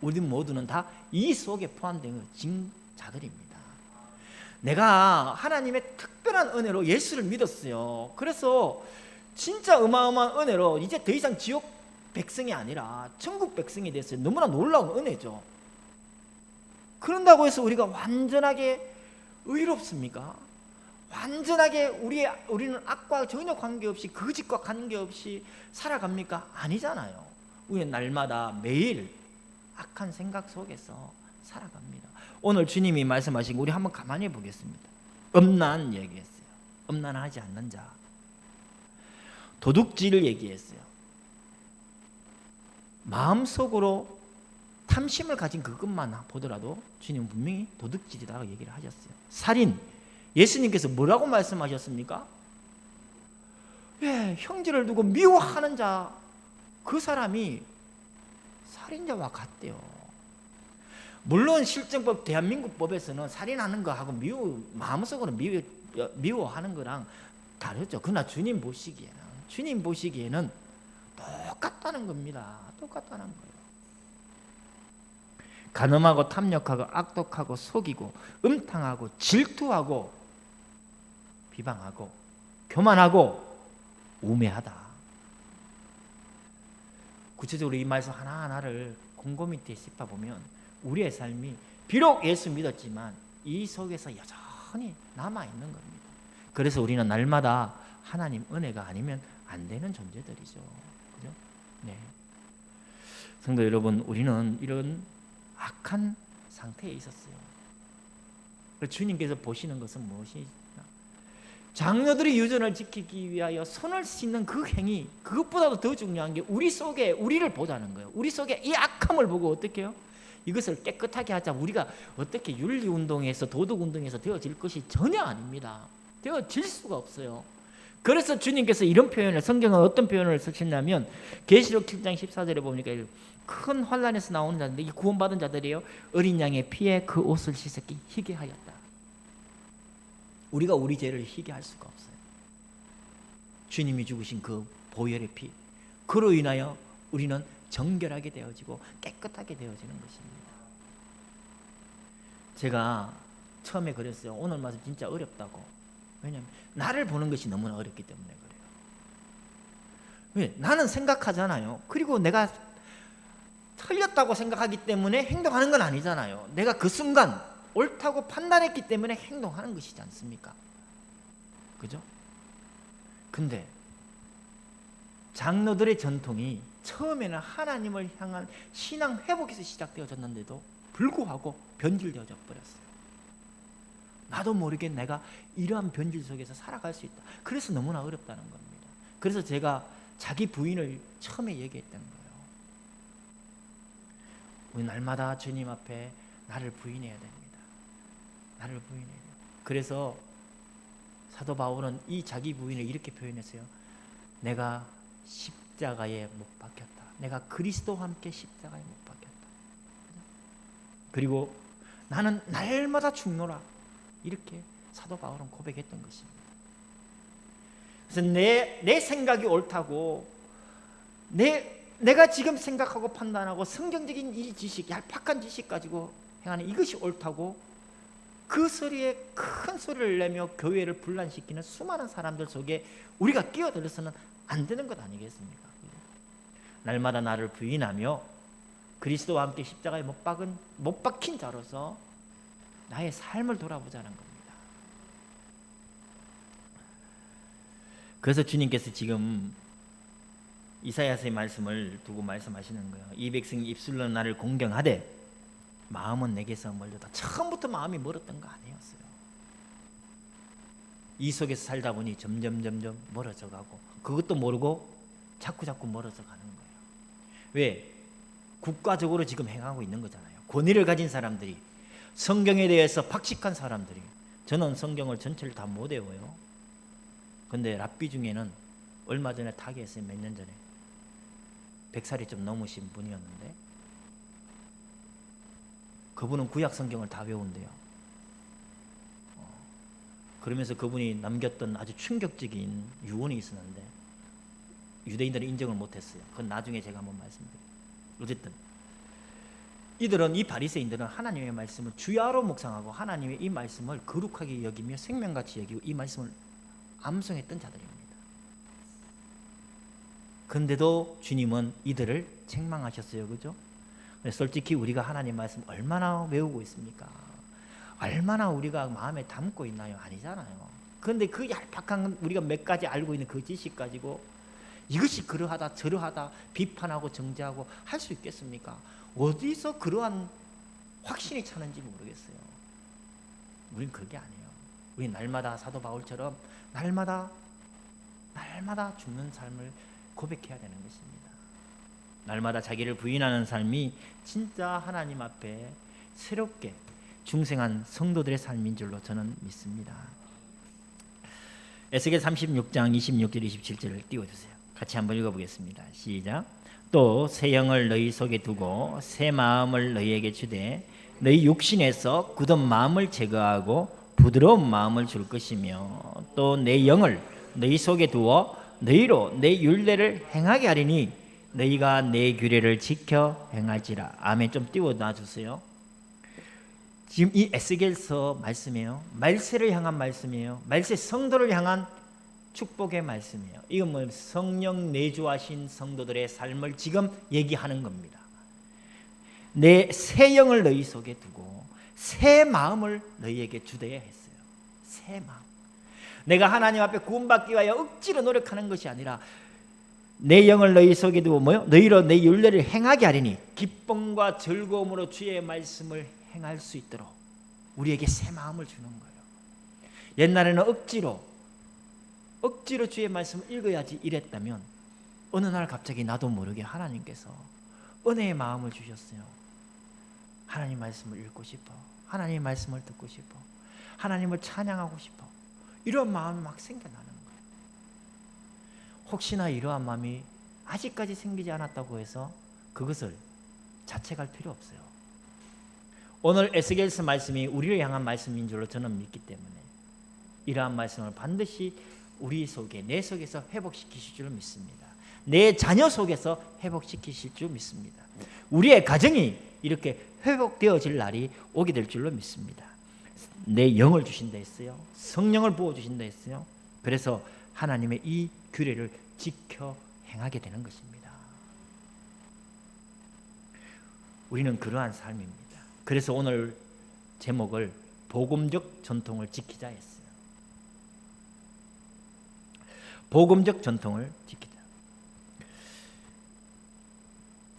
우리 모두는 다 이 속에 포함된 자들입니다. 내가 하나님의 특별한 은혜로 예수를 믿었어요. 그래서 진짜 어마어마한 은혜로 이제 더 이상 지옥 백성이 아니라 천국 백성이 됐어요. 너무나 놀라운 은혜죠. 그런다고 해서 우리가 완전하게 의롭습니까? 완전하게 우리는 악과 전혀 관계없이, 거짓과 관계없이 살아갑니까? 아니잖아요. 우리는 날마다 매일 악한 생각 속에서 살아갑니다. 오늘 주님이 말씀하신 거 우리 한번 가만히 보겠습니다. 음란 얘기했어요. 음란하지 않는 자. 도둑질 얘기했어요. 마음속으로 탐심을 가진 그것만 보더라도 주님은 분명히 도둑질이라고 얘기를 하셨어요. 살인, 예수님께서 뭐라고 말씀하셨습니까? 형제를 두고 미워하는 자, 그 사람이 살인자와 같대요. 물론 실정법, 대한민국 법에서는 살인하는 거하고 마음속으로 미워하는 거랑 다르죠. 그러나 주님 보시기에는 똑같다는 겁니다. 똑같다는 거예요. 간음하고 탐욕하고 악독하고 속이고 음탕하고 질투하고 비방하고 교만하고 우매하다. 구체적으로 이 말씀 하나하나를 곰곰이 짚어보면 우리의 삶이 비록 예수 믿었지만 이 속에서 여전히 남아있는 겁니다. 그래서 우리는 날마다 하나님 은혜가 아니면 안 되는 존재들이죠. 그죠? 네. 성도 여러분, 우리는 이런 악한 상태에 있었어요. 주님께서 보시는 것은 무엇이냐? 장로들의 유전을 지키기 위하여 손을 씻는 그 행위, 그것보다도 더 중요한 게 우리 속에 우리를 보자는 거예요. 우리 속에 이 악함을 보고 어떻게 해요? 이것을 깨끗하게 하자. 우리가 어떻게 윤리운동에서 도덕운동에서 되어질 것이 전혀 아닙니다. 되어질 수가 없어요. 그래서 주님께서 이런 표현을, 성경은 어떤 표현을 쓰시냐면 계시록 7장 14절에 보니까 큰 환난에서 나오는 자인데 이 구원받은 자들이요, 어린 양의 피에 그 옷을 씻었기 희게 하였다. 우리가 우리 죄를 희게 할 수가 없어요. 주님이 죽으신 그 보혈의 피, 그로 인하여 우리는 정결하게 되어지고 깨끗하게 되어지는 것입니다. 제가 처음에 그랬어요. 오늘 말씀 진짜 어렵다고. 왜냐하면 나를 보는 것이 너무나 어렵기 때문에 그래요. 왜? 나는 생각하잖아요. 그리고 내가 틀렸다고 생각하기 때문에 행동하는 건 아니잖아요. 내가 그 순간 옳다고 판단했기 때문에 행동하는 것이지 않습니까? 그죠? 근데 장로들의 전통이 처음에는 하나님을 향한 신앙 회복에서 시작되어졌는데도 불구하고 변질되어져 버렸어요. 나도 모르게 내가 이러한 변질 속에서 살아갈 수 있다. 그래서 너무나 어렵다는 겁니다. 그래서 제가 자기 부인을 처음에 얘기했던 거예요. 우리 날마다 주님 앞에 나를 부인해야 됩니다. 나를 부인해야 돼요. 그래서 사도 바울은 이 자기 부인을 이렇게 표현했어요. 내가 십자가에 못 박혔다. 내가 그리스도와 함께 십자가에 못 박혔다. 그리고 나는 날마다 죽노라. 이렇게 사도 바울은 고백했던 것입니다. 그래서 내 생각이 옳다고, 내가 지금 생각하고 판단하고 성경적인 이 지식, 얄팍한 지식 가지고 행하는 이것이 옳다고 그 소리에 큰 소리를 내며 교회를 분란시키는 수많은 사람들 속에 우리가 끼어들어서는 안 되는 것 아니겠습니까? 날마다 나를 부인하며 그리스도와 함께 십자가에 못 박힌 자로서 나의 삶을 돌아보자는 겁니다. 그래서 주님께서 지금 이사야서의 말씀을 두고 말씀하시는 거예요. 이 백성이 입술로 나를 공경하되 마음은 내게서 멀다. 처음부터 마음이 멀었던 거 아니었어요. 이 속에서 살다 보니 점점 멀어져 가고, 그것도 모르고 자꾸 멀어져 가는 거예요. 왜? 국가적으로 지금 행하고 있는 거잖아요. 권위를 가진 사람들이, 성경에 대해서 박식한 사람들이. 저는 성경을 전체를 다 못 외워요. 근데 랍비 중에는 얼마 전에 타계했어요. 몇 년 전에 100살이 좀 넘으신 분이었는데 그분은 구약 성경을 다 외운대요. 그러면서 그분이 남겼던 아주 충격적인 유언이 있었는데 유대인들은 인정을 못했어요. 그건 나중에 제가 한번 말씀드릴게요. 어쨌든 이들은, 이 바리새인들은 하나님의 말씀을 주야로 묵상하고 하나님의 이 말씀을 거룩하게 여기며 생명같이 여기고 이 말씀을 암송했던 자들입니다. 근데도 주님은 이들을 책망하셨어요. 그죠? 솔직히 우리가 하나님 말씀 얼마나 외우고 있습니까? 얼마나 우리가 마음에 담고 있나요? 아니잖아요. 그런데 그 얄팍한 우리가 몇 가지 알고 있는 그 지식 가지고 이것이 그러하다 저러하다 비판하고 정죄하고 할 수 있겠습니까? 어디서 그러한 확신이 차는지 모르겠어요. 우린 그게 아니에요. 우리 날마다 사도 바울처럼 날마다 죽는 삶을 고백해야 되는 것입니다. 날마다 자기를 부인하는 삶이 진짜 하나님 앞에 새롭게 중생한 성도들의 삶인 줄로 저는 믿습니다. 에스겔 36장 26절 27절을 띄워주세요. 같이 한번 읽어보겠습니다. 시작. 또 새 영을 너희 속에 두고 새 마음을 너희에게 주되 너희 육신에서 굳은 마음을 제거하고 부드러운 마음을 줄 것이며 또 내 영을 너희 속에 두어 너희로 내 율례를 행하게 하리니 너희가 내 규례를 지켜 행할지라. 아멘. 좀 띄워놔 주세요. 지금 이 에스겔서 말씀이에요. 말세를 향한 말씀이에요. 말세 성도를 향한 축복의 말씀이에요. 이건 뭐 성령 내주하신 성도들의 삶을 지금 얘기하는 겁니다. 내 새 영을 너희 속에 두고 새 마음을 너희에게 주대야 했어요. 새 마음. 내가 하나님 앞에 구원받기 위하여 억지로 노력하는 것이 아니라 내 영을 너희 속에 두고 너희로 내 율례를 행하게 하리니 기쁨과 즐거움으로 주의 말씀을 행할 수 있도록 우리에게 새 마음을 주는 거예요. 옛날에는 억지로 억지로 주의 말씀을 읽어야지 이랬다면 어느 날 갑자기 나도 모르게 하나님께서 은혜의 마음을 주셨어요. 하나님 말씀을 읽고 싶어. 하나님 말씀을 듣고 싶어. 하나님을 찬양하고 싶어. 이런 마음이 막 생겨나는 거예요. 혹시나 이러한 마음이 아직까지 생기지 않았다고 해서 그것을 자책할 필요 없어요. 오늘 에스겔서 말씀이 우리를 향한 말씀인 줄로 저는 믿기 때문에 이러한 말씀을 반드시 우리 속에, 내 속에서 회복시키실 줄 믿습니다. 내 자녀 속에서 회복시키실 줄 믿습니다. 우리의 가정이 이렇게 회복되어질 날이 오게 될 줄로 믿습니다. 내 영을 주신다 했어요. 성령을 부어주신다 했어요. 그래서 하나님의 이 규례를 지켜 행하게 되는 것입니다. 우리는 그러한 삶입니다. 그래서 오늘 제목을 복음적 전통을 지키자 했어요. 복음적 전통을 지키자.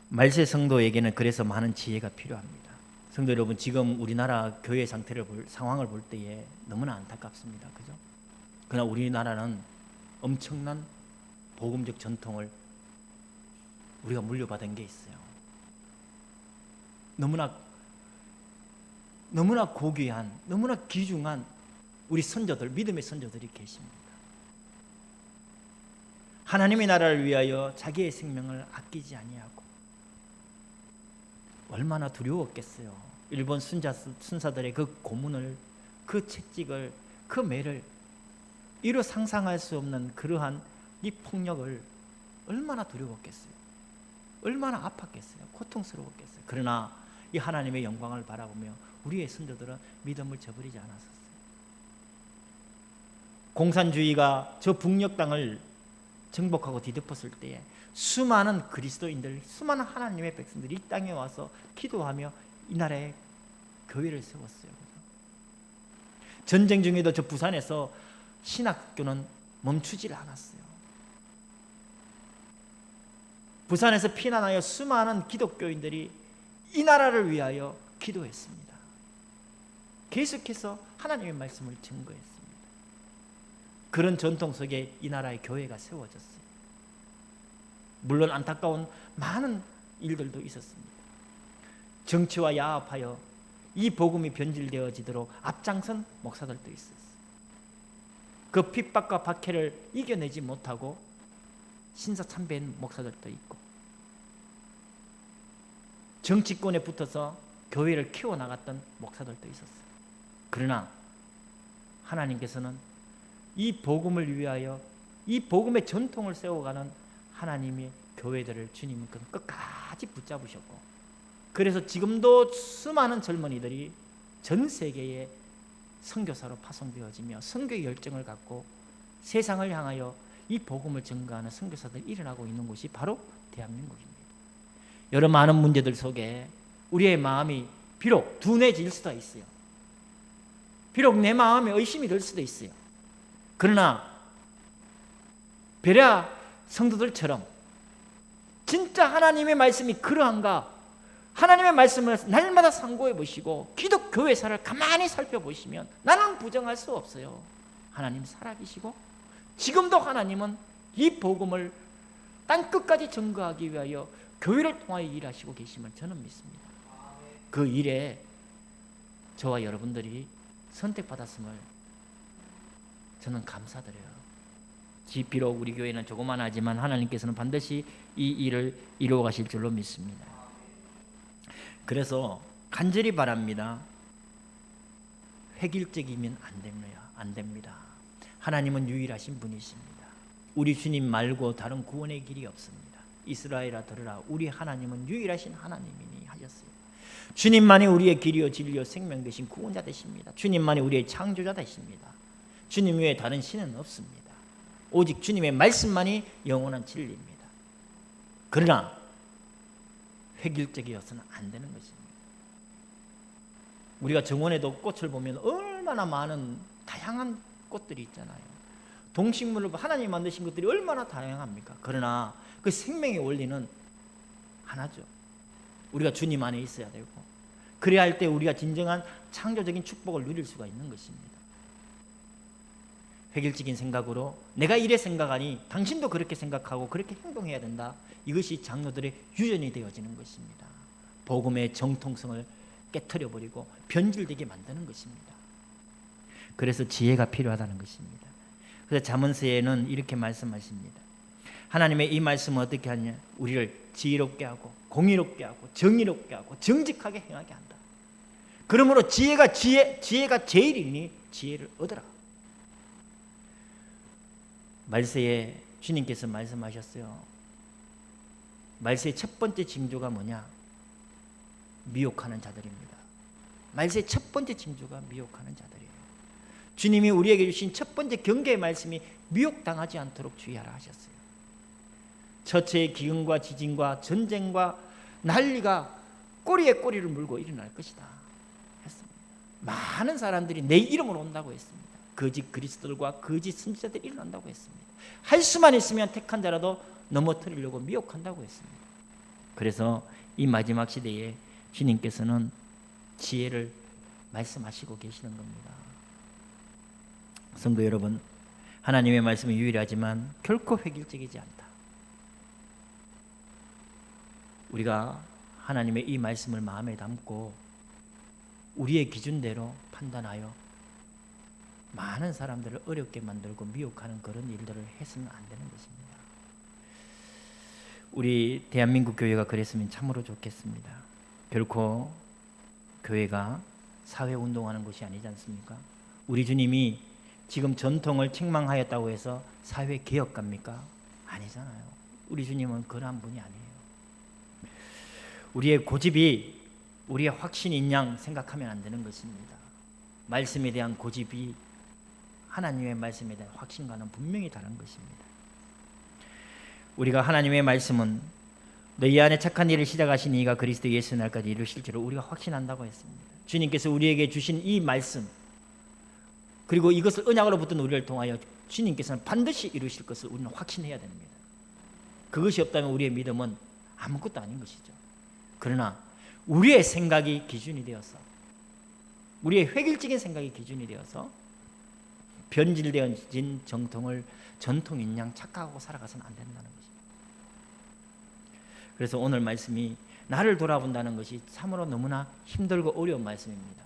말세 성도에게는 그래서 많은 지혜가 필요합니다. 성도 여러분, 지금 우리나라 교회 상황을 볼 때에 너무나 안타깝습니다. 그죠? 그러나 우리나라는 엄청난 복음적 전통을 우리가 물려받은 게 있어요. 너무나 고귀한, 너무나 귀중한 우리 선조들, 믿음의 선조들이 계십니다. 하나님의 나라를 위하여 자기의 생명을 아끼지 아니하고 얼마나 두려웠겠어요. 일본 순사들의 그 고문을, 그 채찍을, 그 매를 이루 상상할 수 없는 그러한 이 폭력을 얼마나 두려웠겠어요. 얼마나 아팠겠어요. 고통스러웠겠어요. 그러나 이 하나님의 영광을 바라보며 우리의 선조들은 믿음을 저버리지 않았었어요. 공산주의가 저 북녘 땅을 정복하고 뒤덮었을 때에 수많은 그리스도인들, 수많은 하나님의 백성들이 이 땅에 와서 기도하며 이 나라에 교회를 세웠어요. 전쟁 중에도 저 부산에서 신학교는 멈추질 않았어요. 부산에서 피난하여 수많은 기독교인들이 이 나라를 위하여 기도했습니다. 계속해서 하나님의 말씀을 증거했습니다. 그런 전통 속에 이 나라의 교회가 세워졌어요. 물론 안타까운 많은 일들도 있었습니다. 정치와 야합하여 이 복음이 변질되어지도록 앞장선 목사들도 있었어요. 그 핍박과 박해를 이겨내지 못하고 신사참배한 목사들도 있고, 정치권에 붙어서 교회를 키워나갔던 목사들도 있었어요. 그러나 하나님께서는 이 복음을 위하여 이 복음의 전통을 세워가는 하나님의 교회들을 주님은 끝까지 붙잡으셨고, 그래서 지금도 수많은 젊은이들이 전 세계에 선교사로 파송되어지며 선교의 열정을 갖고 세상을 향하여 이 복음을 증거하는 선교사들이 일어나고 있는 곳이 바로 대한민국입니다. 여러 많은 문제들 속에 우리의 마음이 비록 둔해질 수도 있어요. 비록 내 마음에 의심이 들 수도 있어요. 그러나 베레아 성도들처럼 진짜 하나님의 말씀이 그러한가, 하나님의 말씀을 날마다 상고해 보시고 기독교회사를 가만히 살펴보시면 나는 부정할 수 없어요. 하나님 살아계시고 지금도 하나님은 이 복음을 땅끝까지 증거하기 위하여 교회를 통하여 일하시고 계심을 저는 믿습니다. 그 일에 저와 여러분들이 선택받았음을 저는 감사드려요. 비록 우리 교회는 조그만하지만 하나님께서는 반드시 이 일을 이루어 가실 줄로 믿습니다. 그래서 간절히 바랍니다. 획일적이면 안 됩니다. 하나님은 유일하신 분이십니다. 우리 주님 말고 다른 구원의 길이 없습니다. 이스라엘아 들으라, 우리 하나님은 유일하신 하나님이니 하셨어요. 주님만이 우리의 길이요 진리요 생명 되신 구원자 되십니다. 주님만이 우리의 창조자 되십니다. 주님 외에 다른 신은 없습니다. 오직 주님의 말씀만이 영원한 진리입니다. 그러나 획일적이어서는 안 되는 것입니다. 우리가 정원에도 꽃을 보면 얼마나 많은 다양한 꽃들이 있잖아요. 동식물을 하나님이 만드신 것들이 얼마나 다양합니까? 그러나 그 생명의 원리는 하나죠. 우리가 주님 안에 있어야 되고, 그래야 할 때 우리가 진정한 창조적인 축복을 누릴 수가 있는 것입니다. 획일적인 생각으로 내가 이래 생각하니 당신도 그렇게 생각하고 그렇게 행동해야 된다. 이것이 장로들의 유전이 되어지는 것입니다. 복음의 정통성을 깨트려버리고 변질되게 만드는 것입니다. 그래서 지혜가 필요하다는 것입니다. 그래서 잠언서에는 이렇게 말씀하십니다. 하나님의 이 말씀은 어떻게 하냐? 우리를 지혜롭게 하고 공의롭게 하고 정의롭게 하고 정직하게 행하게 한다. 그러므로 지혜가 제일이니 지혜를 얻어라. 말세에 주님께서 말씀하셨어요. 말세의 첫 번째 징조가 뭐냐? 미혹하는 자들입니다. 말세의 첫 번째 징조가 미혹하는 자들이에요. 주님이 우리에게 주신 첫 번째 경계의 말씀이 미혹당하지 않도록 주의하라 하셨어요. 처처의 기근과 지진과 전쟁과 난리가 꼬리에 꼬리를 물고 일어날 것이다 했습니다. 많은 사람들이 내 이름으로 온다고 했습니다. 거짓 그리스도들과 거짓 선지자들이 일어난다고 했습니다. 할 수만 있으면 택한 자라도 넘어뜨리려고 미혹한다고 했습니다. 그래서 이 마지막 시대에 주님께서는 지혜를 말씀하시고 계시는 겁니다. 성도 여러분, 하나님의 말씀은 유일하지만 결코 획일적이지 않다. 우리가 하나님의 이 말씀을 마음에 담고 우리의 기준대로 판단하여 많은 사람들을 어렵게 만들고 미혹하는 그런 일들을 해서는 안 되는 것입니다. 우리 대한민국 교회가 그랬으면 참으로 좋겠습니다. 결코 교회가 사회운동하는 곳이 아니지 않습니까? 우리 주님이 지금 전통을 책망하였다고 해서 사회개혁가입니까? 아니잖아요. 우리 주님은 그러한 분이 아니에요. 우리의 고집이 우리의 확신인 양 생각하면 안 되는 것입니다. 말씀에 대한 고집이 하나님의 말씀에 대한 확신과는 분명히 다른 것입니다. 우리가 하나님의 말씀은 너희 안에 착한 일을 시작하신 이가 그리스도 예수 날까지 이루실 줄을 우리가 확신한다고 했습니다. 주님께서 우리에게 주신 이 말씀, 그리고 이것을 언약으로 붙든 우리를 통하여 주님께서는 반드시 이루실 것을 우리는 확신해야 됩니다. 그것이 없다면 우리의 믿음은 아무것도 아닌 것이죠. 그러나 우리의 생각이 기준이 되어서, 우리의 획일적인 생각이 기준이 되어서 변질되어진 전통인 양 착각하고 살아가서는 안 된다는 것입니다. 그래서 오늘 말씀이 나를 돌아본다는 것이 참으로 너무나 힘들고 어려운 말씀입니다.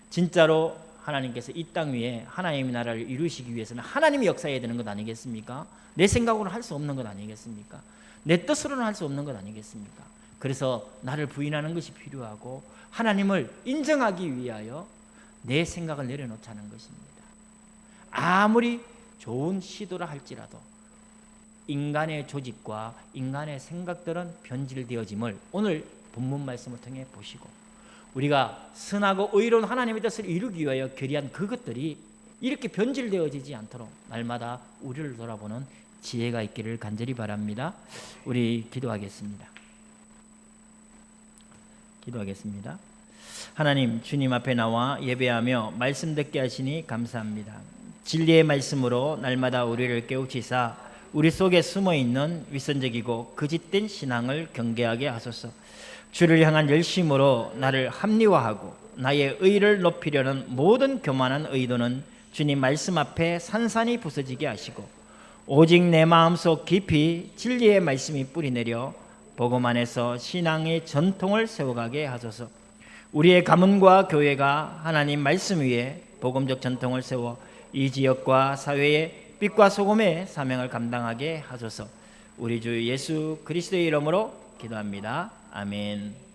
진짜로 하나님께서 이 땅 위에 하나님의 나라를 이루시기 위해서는 하나님이 역사해야 되는 것 아니겠습니까? 내 생각으로는 할 수 없는 것 아니겠습니까? 내 뜻으로는 할 수 없는 것 아니겠습니까? 그래서 나를 부인하는 것이 필요하고 하나님을 인정하기 위하여 내 생각을 내려놓자는 것입니다. 아무리 좋은 시도를 할지라도 인간의 조직과 인간의 생각들은 변질되어짐을 오늘 본문 말씀을 통해 보시고, 우리가 선하고 의로운 하나님의 뜻을 이루기 위하여 결의한 그것들이 이렇게 변질되어지지 않도록 날마다 우리를 돌아보는 지혜가 있기를 간절히 바랍니다. 우리 기도하겠습니다. 하나님, 주님 앞에 나와 예배하며 말씀 듣게 하시니 감사합니다. 진리의 말씀으로 날마다 우리를 깨우치사 우리 속에 숨어있는 위선적이고 거짓된 신앙을 경계하게 하소서. 주를 향한 열심으로 나를 합리화하고 나의 의를 높이려는 모든 교만한 의도는 주님 말씀 앞에 산산이 부서지게 하시고, 오직 내 마음속 깊이 진리의 말씀이 뿌리내려 복음 안에서 신앙의 전통을 세워가게 하소서. 우리의 가문과 교회가 하나님 말씀 위에 복음적 전통을 세워 이 지역과 사회의 빛과 소금의 사명을 감당하게 하소서. 우리 주 예수 그리스도의 이름으로 기도합니다. 아멘.